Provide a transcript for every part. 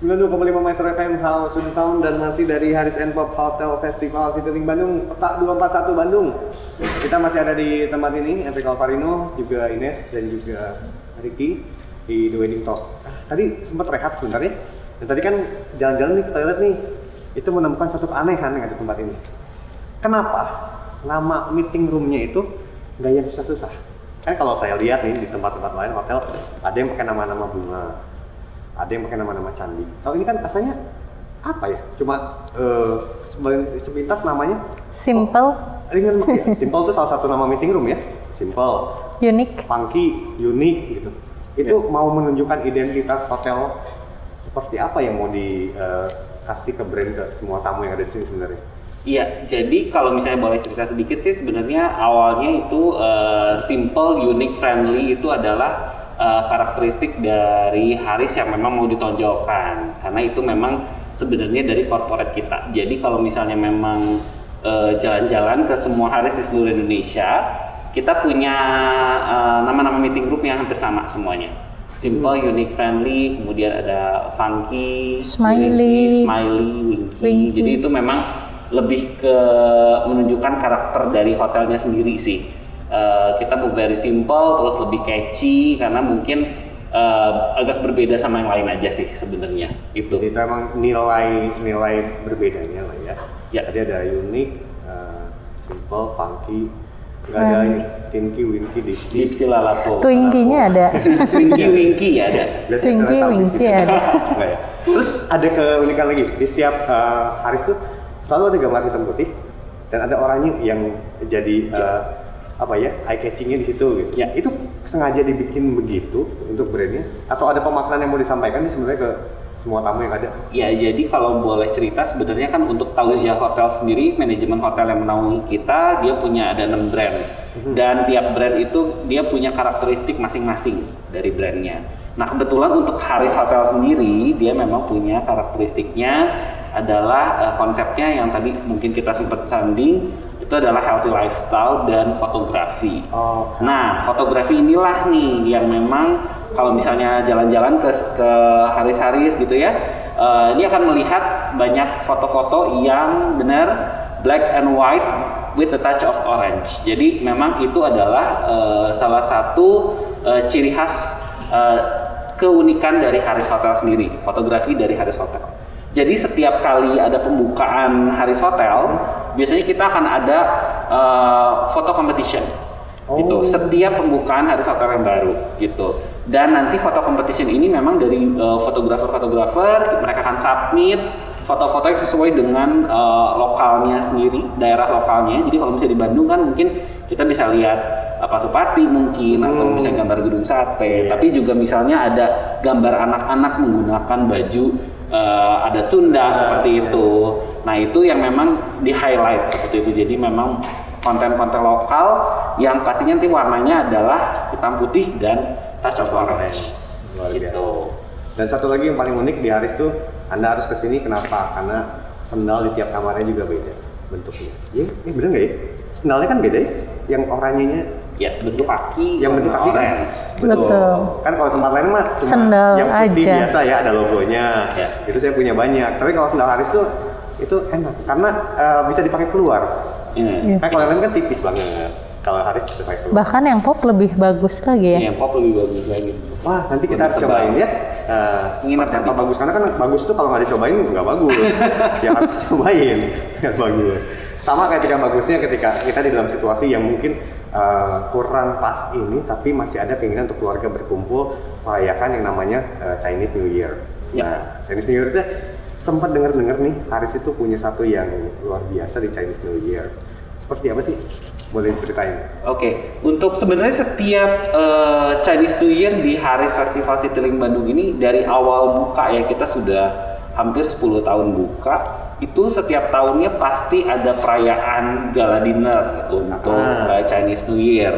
92,5 Maestro FM House of Sound dan masih dari Haris and Pop Hotel Festival Citylink Bandung, Peta 241 Bandung. Kita masih ada di tempat ini, Enrique Alvarino, juga Ines dan juga Ricky di The Wedding Talk. Tadi sempat rehat sebentar ya. Dan tadi kan jalan-jalan nih ke toilet nih, itu menemukan satu keanehan yang ada di tempat ini. Kenapa nama meeting roomnya itu nggak yang susah-susah? Kan kalau saya lihat nih di tempat-tempat lain hotel, ada yang pakai nama-nama bunga, ada yang pakai nama-nama candi. Kalau ini kan asalnya apa ya? Cuma sepintas namanya Simple, ringan banget ya. Simple itu salah satu nama meeting room ya. Simple, unik. funky, unik gitu. Itu mau menunjukkan identitas hotel seperti apa yang mau dikasih ke brand ke semua tamu yang ada di sini sebenarnya? Iya, jadi kalau misalnya boleh cerita sedikit sih sebenarnya awalnya itu simple, unique, friendly itu adalah karakteristik dari Haris yang memang mau ditonjolkan karena itu memang sebenarnya dari corporate kita. Jadi kalau misalnya memang jalan-jalan ke semua Haris di seluruh Indonesia, kita punya nama-nama meeting group yang hampir sama semuanya. Simple, unique, friendly, kemudian ada funky, Smiley, winky. Jadi itu memang lebih ke menunjukkan karakter dari hotelnya sendiri sih. Kita mau very simple, terus lebih catchy karena mungkin agak berbeda sama yang lain aja sih sebenarnya itu. Jadi itu emang nilai berbedanya lah ya. Ya. Tadi ada unik, simple, funky, nggak ada ini, tinky, winky, Dipsy Lalapo. Twinkie-nya ada. Winky ya ada. Twinkie, winky ada. Enggak ya. Terus ada keunikan lagi di setiap Haris tuh selalu ada gambar hitam putih dan ada oranye yang jadi apa ya, eye catchingnya di situ gitu. Ya. Itu sengaja dibikin begitu untuk brandnya atau ada pemaknaan yang mau disampaikan nih sebenarnya ke semua tamu yang ada? Ya, jadi kalau boleh cerita sebenarnya kan untuk Tauziah Hotel sendiri, manajemen hotel yang menaungi kita, dia punya ada 6 brand. Dan tiap brand itu dia punya karakteristik masing-masing dari brandnya. Nah, kebetulan untuk Haris Hotel sendiri, dia memang punya karakteristiknya adalah konsepnya yang tadi mungkin kita sempat sanding, itu adalah healthy lifestyle dan fotografi. Nah, fotografi inilah nih yang memang kalau misalnya jalan-jalan ke Haris-Haris gitu ya, ini akan melihat banyak foto-foto yang benar black and white with a touch of orange. Jadi memang itu adalah salah satu ciri khas keunikan dari Haris Hotel sendiri, fotografi dari Haris Hotel. Jadi setiap kali ada pembukaan Haris Hotel, biasanya kita akan ada foto competition, gitu. Setiap pembukaan Haris Hotel yang baru, gitu. Dan nanti foto competition ini memang dari fotografer, mereka akan submit foto-foto yang sesuai dengan lokalnya sendiri, daerah lokalnya. Jadi kalau misalnya di Bandung kan mungkin kita bisa lihat Pasupati mungkin atau bisa gambar gedung sate. Tapi juga misalnya ada gambar anak-anak menggunakan baju ada Sunda seperti itu. Nah itu yang memang di highlight seperti itu. Jadi memang konten-konten lokal yang pastinya nanti warnanya adalah hitam putih dan touch of orange. Gitu. Dan satu lagi yang paling unik di Haris tuh, Anda harus kesini kenapa? Karena sendal di tiap kamarnya juga beda bentuknya. Iya, bener nggak ya? Sendalnya kan beda ya? Yang oranyenya ya bentuk kaki, yang bentuk kaki kan? Betul. Kan kalau tempat lain mah cuma sendal yang putih aja. biasa ya, ada logonya. Ya. Itu saya punya banyak. Tapi kalau sendal Haris tuh itu enak karena bisa dipakai keluar. Iya. Kan kalau lain kan tipis banget. Kalau Haris bisa pakai keluar. Bahkan yang pop lebih bagus lagi ya. Yang pop lebih bagus lagi. Wah, nanti kita harus cobain ya. Seperti apa bagus, karena kan bagus itu kalau nggak dicobain nggak bagus. Ya harus cobain, nggak bagus. Sama ketika bagusnya ketika kita di dalam situasi yang mungkin kurang pas ini, tapi masih ada keinginan untuk keluarga berkumpul merayakan yang namanya Chinese New Year. Ya. Nah, Chinese New Year itu sempat dengar-dengar nih, Haris itu punya satu yang luar biasa di Chinese New Year. Seperti apa sih? Boleh diceritain? Oke, untuk sebenarnya setiap Chinese New Year di Haris Festival Citylink Bandung ini dari awal buka ya, kita sudah hampir 10 tahun buka, itu setiap tahunnya pasti ada perayaan gala dinner untuk Chinese New Year.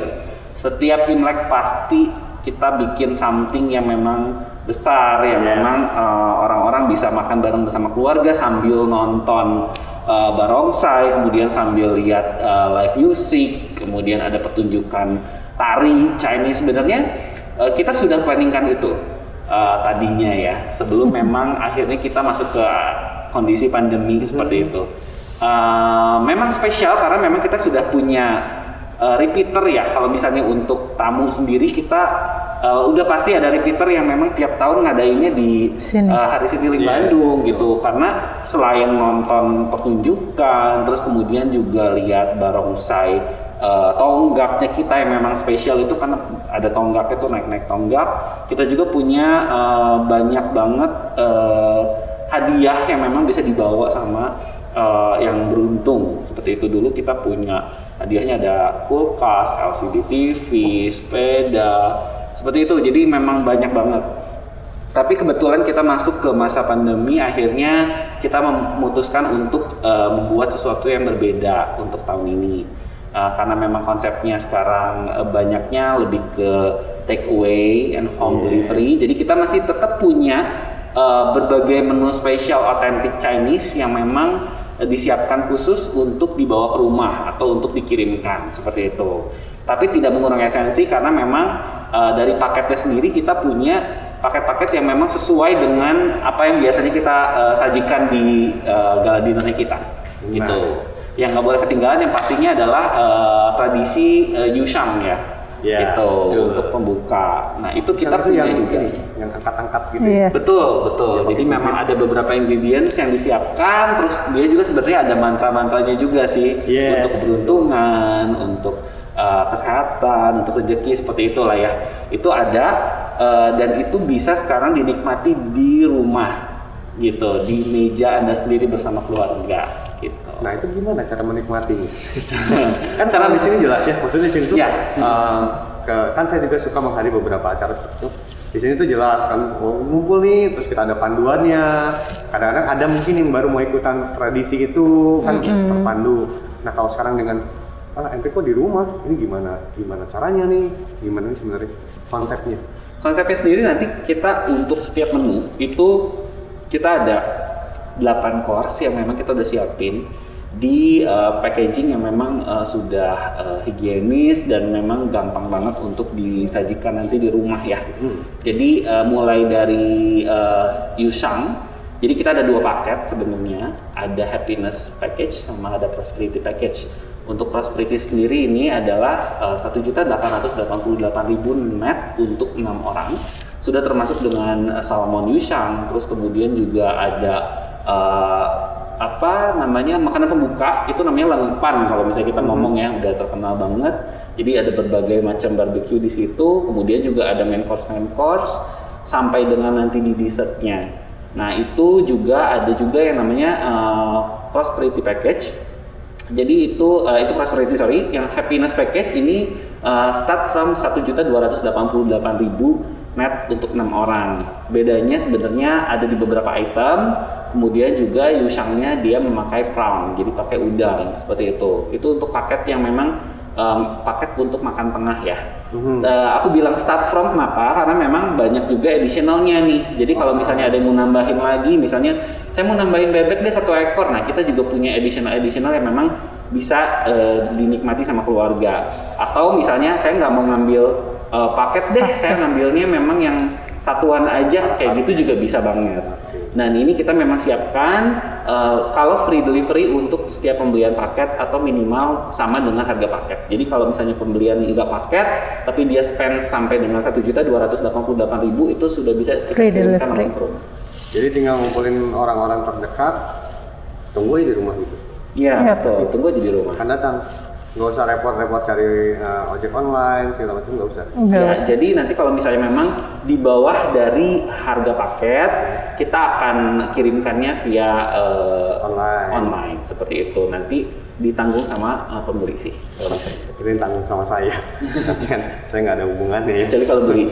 Setiap Imlek pasti kita bikin something yang memang besar, yang memang orang-orang bisa makan bareng bersama keluarga sambil nonton barongsai, kemudian sambil lihat live music, kemudian ada pertunjukan tari Chinese. Sebenarnya kita sudah planningkan itu tadinya ya, sebelum memang akhirnya kita masuk ke kondisi pandemi seperti itu. Memang spesial karena memang kita sudah punya repeater ya. Kalau misalnya untuk tamu sendiri kita udah pasti ada repeater yang memang tiap tahun ngadainnya di Hari Citylink Bandung gitu. Karena selain nonton pertunjukan, terus kemudian juga lihat barongsai tonggaknya kita yang memang spesial itu karena ada tonggaknya tuh naik-naik tonggak. Kita juga punya banyak banget hadiah yang memang bisa dibawa sama yang beruntung. Seperti itu dulu kita punya hadiahnya ada kulkas, LCD TV, sepeda, seperti itu. Jadi memang banyak banget. Tapi kebetulan kita masuk ke masa pandemi, akhirnya kita memutuskan untuk membuat sesuatu yang berbeda untuk tahun ini. Karena memang konsepnya sekarang banyaknya lebih ke take away and home delivery. Jadi kita masih tetap punya berbagai menu spesial authentic Chinese yang memang disiapkan khusus untuk dibawa ke rumah atau untuk dikirimkan seperti itu. Tapi tidak mengurangi esensi karena memang dari paketnya sendiri kita punya paket-paket yang memang sesuai dengan apa yang biasanya kita sajikan di gala dinernya kita. Gitu. Yang nggak boleh ketinggalan yang pastinya adalah tradisi Yushang ya. Gitu untuk pembuka. Nah itu kita punya juga yang angkat-angkat gitu. Betul. Jadi memang ada beberapa ingredients yang disiapkan, terus dia juga sebenarnya ada mantra-mantranya juga sih untuk keberuntungan, untuk kesehatan, untuk rezeki seperti itulah ya. Itu ada dan itu bisa sekarang dinikmati di rumah gitu, di meja Anda sendiri bersama keluarga. Gitu. Nah itu gimana cara menikmatinya? Kan cara di sini jelas ya, maksudnya di sini tuh kan saya juga suka menghadiri beberapa acara seperti itu. Di sini tuh jelas kan ngumpul nih, terus kita ada panduannya. Kadang-kadang ada mungkin yang baru mau ikutan tradisi itu kan terpandu. Nah kalau sekarang dengan ente kok di rumah, ini gimana caranya nih? Gimana nih sebenarnya konsepnya? Konsepnya sendiri nanti kita untuk setiap menu itu kita ada 8 course yang memang kita udah siapin di packaging yang memang sudah higienis dan memang gampang banget untuk disajikan nanti di rumah ya. Jadi mulai dari Yushang, jadi kita ada 2 paket sebenarnya, ada happiness package sama ada prosperity package. Untuk prosperity sendiri ini adalah 1.888.000 net untuk 6 orang. Sudah termasuk dengan salmon Yushang, terus kemudian juga ada makanan pembuka itu namanya lengpan kalau misalnya kita ngomong ya, udah terkenal banget. Jadi ada berbagai macam barbecue di situ, kemudian juga ada main course sampai dengan nanti di dessertnya. Nah itu juga ada juga yang namanya prosperity package. Jadi itu prosperity yang happiness package ini start from 1.288.000 net untuk 6 orang. Bedanya sebenarnya ada di beberapa item. Kemudian juga Yushangnya dia memakai prawn, jadi pakai udang seperti itu. Itu untuk paket yang memang paket untuk makan tengah ya. Aku bilang start from kenapa? Karena memang banyak juga additionalnya nih. Jadi kalau misalnya ada yang mau nambahin lagi, misalnya saya mau nambahin bebek deh 1 ekor. Nah kita juga punya additional yang memang bisa dinikmati sama keluarga. Atau misalnya saya nggak mau ngambil paket deh, saya ngambilnya memang yang satuan aja, kayak gitu juga bisa banget. Nah ini kita memang siapkan kalau free delivery untuk setiap pembelian paket atau minimal sama dengan harga paket. Jadi kalau misalnya pembelian nggak paket, tapi dia spend sampai dengan 1.288.000 itu sudah bisa free kita delivery. langsung ke rumah. Jadi tinggal ngumpulin orang-orang terdekat, tunggu aja di rumah gitu. Iya, betul. Tunggu aja di rumah. Kan datang. Nggak usah repot-repot cari ojek online, segala macam nggak usah. Jadi nanti kalau misalnya memang di bawah dari harga paket, kita akan kirimkannya via online seperti itu. Nanti ditanggung sama pembeli sih. Ini tanggung sama saya, tapi kan saya nggak ada hubungannya ya. Jadi kalau beli.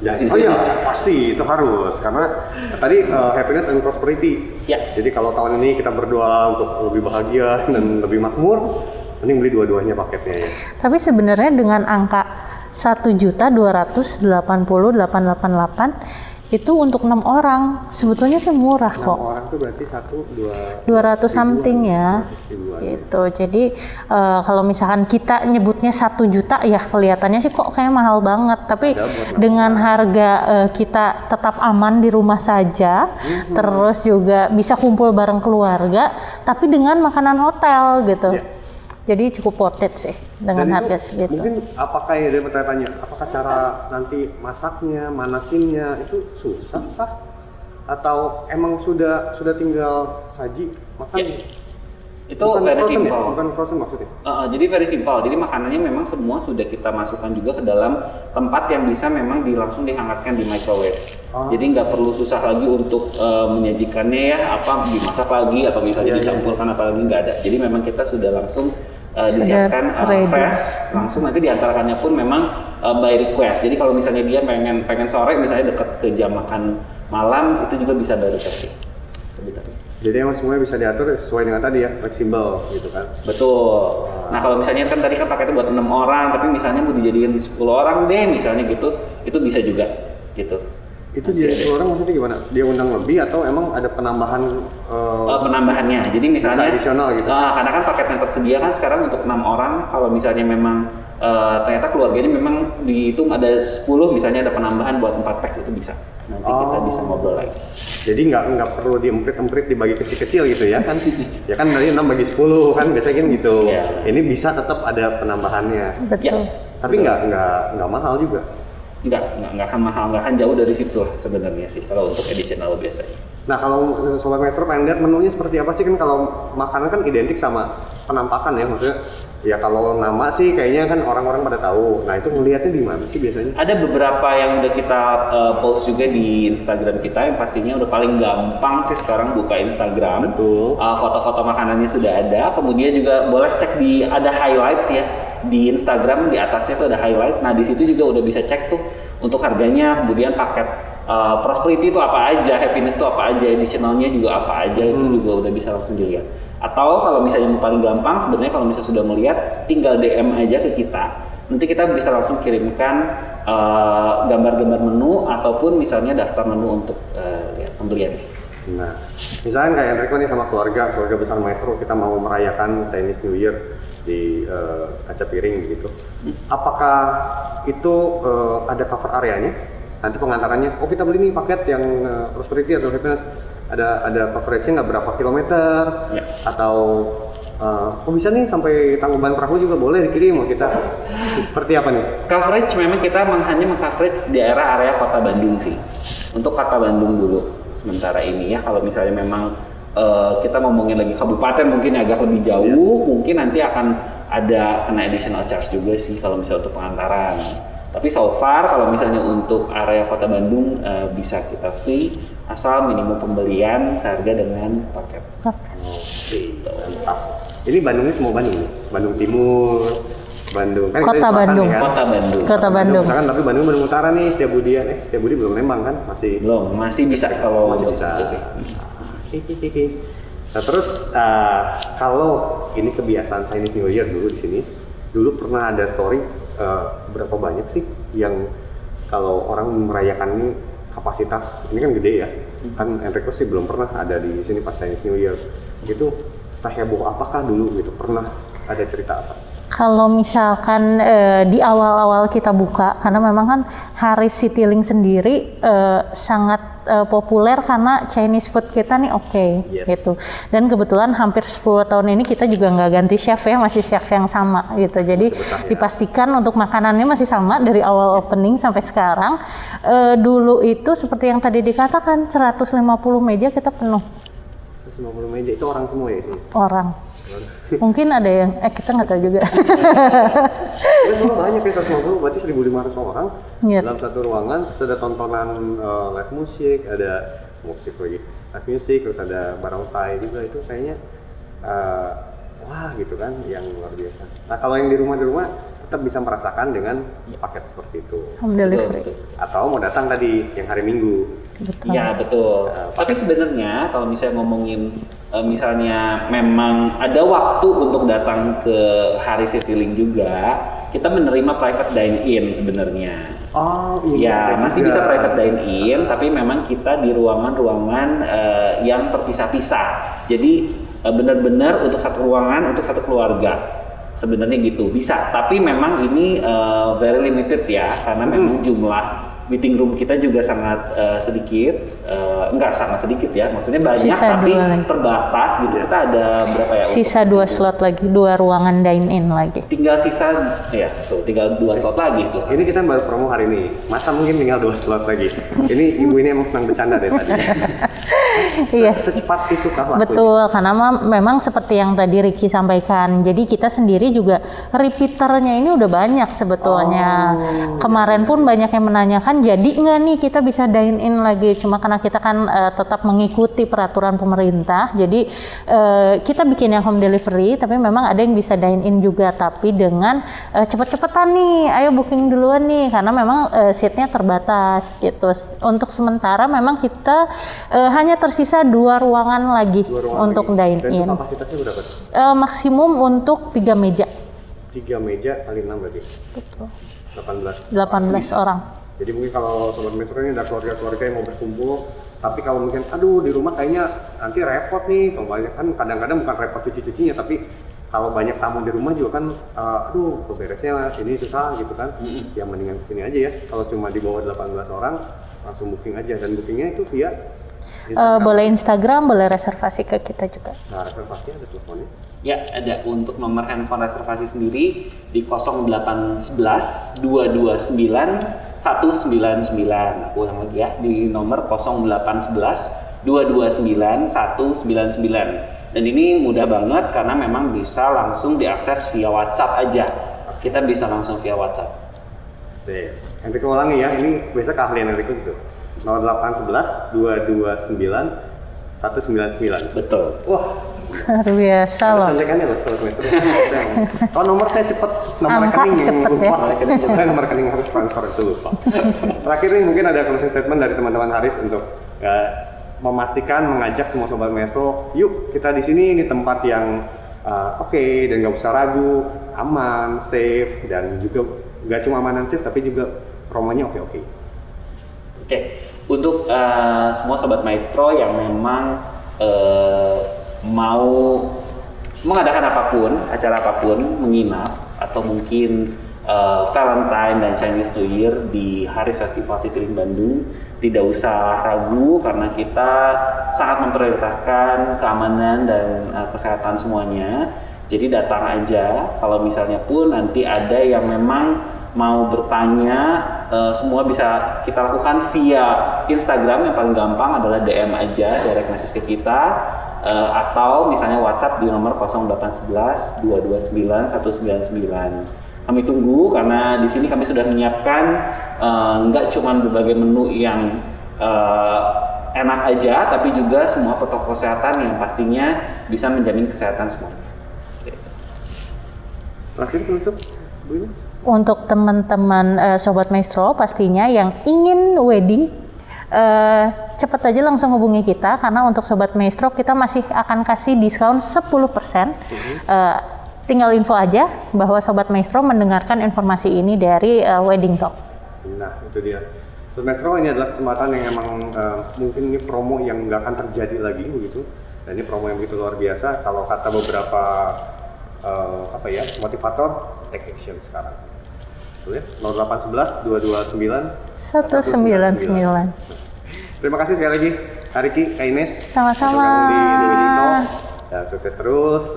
Oh iya, pasti itu harus karena tadi happiness and prosperity. Ya. Jadi kalau tahun ini kita berdoa untuk lebih bahagia dan lebih makmur, mending beli dua-duanya paketnya ya. Tapi sebenarnya dengan angka 1.280.888 itu untuk 6 orang. Sebetulnya sih murah 6 kok. orang tuh berarti 200 something ya. 200 ribuan. Gitu. Jadi kalau misalkan kita nyebutnya 1 juta ya kelihatannya sih kok kayak mahal banget. Tapi Ada buat 6 dengan orang. harga kita tetap aman di rumah saja, terus juga bisa kumpul bareng keluarga, tapi dengan makanan hotel gitu. Iya. Jadi cukup worth it sih dengan Dan itu harga segitu. mungkin apakah ya dia bertanya, apakah cara nanti masaknya, manasinnya itu susah kah? Atau emang sudah tinggal saji makan? Ya. Itu Bukan very frozen simple. ya? Bukan frozen maksudnya? Jadi very simple. Jadi makanannya memang semua sudah kita masukkan juga ke dalam tempat yang bisa memang langsung dihangatkan di microwave. Oh. Jadi nggak perlu susah lagi untuk menyajikannya ya, apa dimasak lagi atau misalnya Iya, iya. dicampurkan apa lagi, nggak ada. Jadi memang kita sudah langsung disiapkan ready. fresh, langsung nanti diantarkannya pun memang by request. Jadi kalau misalnya dia pengen sore misalnya dekat ke jam makan malam, itu juga bisa by request sih. Sebenarnya. Jadi emang semuanya bisa diatur sesuai dengan tadi ya, fleksibel gitu kan? Betul. Nah kalau misalnya kan tadi kan paketnya buat 6 orang, tapi misalnya mau dijadiin 10 orang deh misalnya gitu, itu bisa juga gitu. Itu dia 10 orang maksudnya gimana? Dia undang lebih atau emang ada penambahan? Penambahannya, jadi misalnya Bisa additional gitu? karena kan paket yang tersedia kan sekarang untuk 6 orang, kalau misalnya memang ternyata keluarganya memang dihitung ada 10, misalnya ada penambahan buat 4 pack itu bisa. Nanti kita bisa ngobrol lagi. Jadi nggak perlu diemprit-emprit dibagi kecil-kecil gitu ya kan? Ya kan tadi 6 bagi 10 kan biasanya kan gitu. Iya. Ini bisa tetap ada penambahannya. Betul. Tapi nggak mahal juga. Nggak akan mahal, nggak akan jauh dari situ lah sebenarnya sih kalau untuk additional biasanya. Nah kalau Sobat Maestro pengen lihat menunya seperti apa sih, kan kalau makanan kan identik sama penampakan ya, maksudnya ya kalau nama sih kayaknya kan orang-orang pada tahu. Nah itu ngelihatnya di mana sih biasanya? Ada beberapa yang udah kita post juga di Instagram kita, yang pastinya udah paling gampang sih sekarang buka Instagram. Betul. Foto-foto makanannya sudah ada, kemudian juga boleh cek ada highlight ya di Instagram, di atasnya tuh ada highlight. Nah di situ juga udah bisa cek tuh untuk harganya, kemudian paket prosperity itu apa aja, happiness itu apa aja, additionalnya juga apa aja, itu juga udah bisa langsung dilihat. Atau kalau misalnya yang paling gampang sebenarnya kalau misalnya sudah melihat, tinggal DM aja ke kita, nanti kita bisa langsung kirimkan gambar-gambar menu ataupun misalnya daftar menu untuk lihat pembelian. Nah, misalnya kayak Enrico nih sama keluarga besar Maestro, kita mau merayakan Chinese New Year di kaca piring gitu. Apakah itu ada cover areanya? Nanti pengantarannya, oh kita beli nih paket yang prosperity atau happiness, ada coveragenya nggak berapa kilometer, Ya. atau oh bisa nih sampai Tangkuban Perahu juga boleh dikirim ke kita. Seperti apa nih? Coverage memang kita hanya meng-coverage di area Kota Bandung sih. Untuk Kota Bandung dulu sementara ini ya. Kalau misalnya memang kita ngomongin lagi kabupaten mungkin agak lebih jauh, mungkin nanti akan ada kena additional charge juga sih kalau misalnya untuk pengantaran. Tapi so far kalau misalnya untuk area Kota Bandung bisa kita free asal minimum pembelian seharga dengan paket. Oke, mantap. Ini Bandungnya semua Bandung, Bandung Timur, Bandung. Kan Kota kita di selatan Bandung. nih kan? Kota Bandung. Kota Bandung. Misalkan tapi Bandung Utara nih, Setiabudi belum Lembang kan? Belum, masih bisa kalau Masih untuk bisa. itu sih. Nah terus kalau ini kebiasaan Chinese New Year dulu di sini, dulu pernah ada story berapa banyak sih yang kalau orang merayakan ini kapasitas ini kan gede ya, kan Enrico sih belum pernah ada di sini pas Chinese New Year. Itu seheboh apakah dulu gitu, pernah ada cerita apa? Kalau misalkan di awal-awal kita buka, karena memang kan Haris Citylink sendiri sangat populer karena Chinese food kita nih Yes. gitu. Dan kebetulan hampir 10 tahun ini kita juga nggak ganti chef ya, masih chef yang sama gitu. Jadi betah ya. dipastikan untuk makanannya masih sama dari awal opening sampai sekarang. Dulu itu seperti yang tadi dikatakan 150 meja kita penuh 150 meja itu orang semua ya sini? orang. Mungkin ada yang kita nggak tahu juga. Ya semua banyak ya, 150 berarti 1.500 orang Iya. dalam satu ruangan. Terus ada tontonan live musik, ada musik lagi live music, terus ada barongsai juga. Itu kayaknya wah gitu kan, yang luar biasa. Nah kalau yang di rumah tetap bisa merasakan dengan paket seperti itu. Home delivery. Atau mau datang tadi yang hari Minggu. Betul. Ya betul. Tapi sebenarnya kalau misalnya ngomongin misalnya memang ada waktu untuk datang ke Haris Citylink juga, kita menerima private dine-in sebenarnya. Oh Ya, iya. masih bisa private dine-in, tapi memang kita di ruangan-ruangan yang terpisah-pisah. Jadi benar-benar untuk satu ruangan untuk satu keluarga. Sebenarnya gitu bisa, tapi memang ini very limited ya, karena memang jumlah meeting room kita juga sangat sedikit, enggak sangat sedikit ya, maksudnya banyak Sisa tapi 2 lagi. terbatas gitu. Kita ada berapa ya? Sisa 2 slot lagi, 2 ruangan dine-in lagi. Tinggal sisa ya tuh, tinggal 2 slot lagi tuh. Ini kita baru promo hari ini. Masa mungkin tinggal 2 slot lagi. Ini ibu ini emang senang bercanda deh tadi. Iya. Secepat itu kah lakunya? Betul, karena memang seperti yang tadi Ricky sampaikan. Jadi kita sendiri juga repeaternya ini udah banyak sebetulnya. Kemarin pun banyak yang menanyakan, jadi nggak nih kita bisa dine in lagi? Cuma karena kita kan tetap mengikuti peraturan pemerintah, jadi kita bikin yang home delivery. Tapi memang ada yang bisa dine in juga, tapi dengan cepet-cepetan nih. Ayo booking duluan nih, karena memang seatnya terbatas gitu. Untuk sementara memang kita hanya tersisa 2 ruangan lagi 2 ruangan untuk lagi. dine Dan in. itu kapasitasnya berapa? Maksimum untuk 3 meja. 3 meja kali 6 berarti. Betul. 18. 18 orang. Jadi mungkin kalau Sobat Metro ini ada keluarga-keluarga yang mau berkumpul, tapi kalau mungkin aduh di rumah kayaknya nanti repot nih, kalau banyak kan kadang-kadang bukan repot cuci-cucinya, tapi kalau banyak tamu di rumah juga kan aduh beresnya ini susah gitu kan. Ya mendingan kesini aja ya. Kalau cuma di bawah 18 orang langsung booking aja, dan bookingnya itu via Instagram. Boleh Instagram, boleh reservasi ke kita juga. Nah, reservasinya ada teleponnya. Ya, ada untuk nomor handphone reservasi sendiri di 0811 229 199. Aku ulang lagi ya, di nomor 0811 229 199. Dan ini mudah banget karena memang bisa langsung diakses via WhatsApp aja. Kita bisa langsung via WhatsApp. Sip. Enrico ulangi ya, ini biasa keahlian Enrico gitu. 0811 229 199. Betul. Wah, Luar biasa ada loh. contekannya loh Sobat Metro. Oh, nomor saya cepet, nomor Angka rekening yang cepet ya. lupa. Nomor rekening harus transfer itu lupa. Terakhir nih mungkin ada closing statement dari teman-teman Haris untuk memastikan mengajak semua Sobat Metro, yuk kita di sini, ini tempat yang oke, dan nggak usah ragu, aman, safe, dan juga nggak cuma aman dan safe tapi juga promonya oke-oke. Oke, untuk semua Sobat Maestro yang memang mau mengadakan apapun, acara apapun, menginap, atau mungkin Valentine dan Chinese New Year di Haris Festival Citylink Bandung, tidak usah ragu karena kita sangat memprioritaskan keamanan dan kesehatan semuanya. Jadi datang aja. Kalau misalnya pun nanti ada yang memang mau bertanya, semua bisa kita lakukan via Instagram. Yang paling gampang adalah DM aja, direct message ke kita, atau misalnya WhatsApp di nomor 0811 229 199. Kami tunggu karena di sini kami sudah menyiapkan nggak cuma berbagai menu yang enak aja, tapi juga semua protokol kesehatan yang pastinya bisa menjamin kesehatan semua. Terakhir penutup, Bu Ines. Untuk teman-teman Sobat Maestro pastinya yang ingin wedding, cepat aja langsung hubungi kita karena untuk Sobat Maestro kita masih akan kasih diskon 10%. Tinggal info aja bahwa Sobat Maestro mendengarkan informasi ini dari Wedding Talk. Nah, itu dia. Sobat Metro, ini adalah kesempatan yang emang mungkin ini promo yang nggak akan terjadi lagi begitu. Dan ini promo yang begitu luar biasa. Kalau kata beberapa motivator, take action sekarang. Betul ya? 0811 229 199. Terima kasih sekali lagi, Kak Ricky, Kak Ines. Sama-sama. Sudah gabung di Wedding Talk. Dan sukses terus.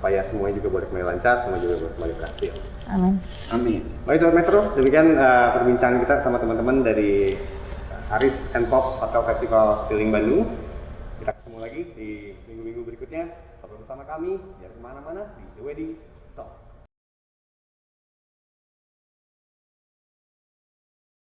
Supaya semuanya juga boleh kembali lancar, semua juga boleh kembali berhasil. Amin. Amin. Baik Sobat Metro, demikian perbincangan kita sama teman-teman dari Haris and Pop Hotel Festival Citylink Bandung. Kita ketemu lagi di minggu-minggu berikutnya. Tetap bersama kami, jangan kemana-mana di The Wedding Talk.